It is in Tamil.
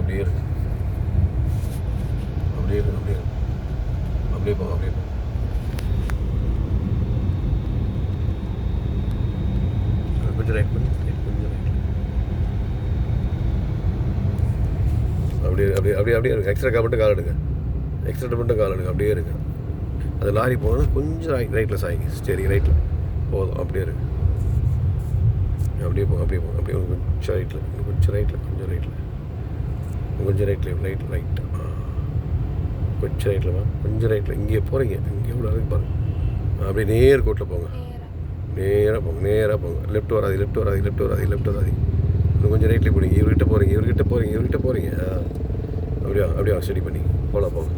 அப்படியே இருக்கு, அப்படியே இருக்கு, அப்படியே இருக்கு, அப்படியே போங்க, அப்படியே போங்க. கொஞ்சம் ரைட் பண்ணி, கொஞ்சம் ரைட். அப்படியே அப்படியே அப்படியே அப்படியே இருக்கு. எக்ஸ்ட்ரா மட்டும் கால் எடுங்க, எக்ஸ்ட்ரா மட்டும் கால் எடுங்க, அப்படியே இருக்கு. அது லாரி போகணும்னா கொஞ்சம் ரைட்டில் சாய்ங்க, சரி ரைட்டில் போதும், அப்படியே இருக்கு. அப்படியே போங்க, அப்படியே போங்க, அப்படியே கொஞ்சம் ரைட்டில், கொஞ்சம் ரைட்டில், கொஞ்சம் ரைட்டில், கொஞ்சம் ரைட்டில், ரைட் ரைட், கொஞ்சம் ரைட்டில் வா, கொஞ்சம் ரைட்டில். இங்கே போகிறீங்க, இங்கே எவ்வளோ இருக்கு பாருங்க. அப்படியே நேர் கோட்டில் போங்க, நேராக போங்க, நேராக போங்க. லெஃப்ட் வராது, லெஃப்ட் வராது, லெஃப்ட் வராது, லெஃப்ட் வராது. இன்னும் கொஞ்சம் ரைட்லேயே போகிறீங்க, இவர்கிட்ட போகிறீங்க, இவர்கிட்ட போகிறீங்க, இவர்கிட்ட போகிறீங்க. அப்படியா அப்படியா ஸ்டடி பண்ணி போகலாம் போங்க.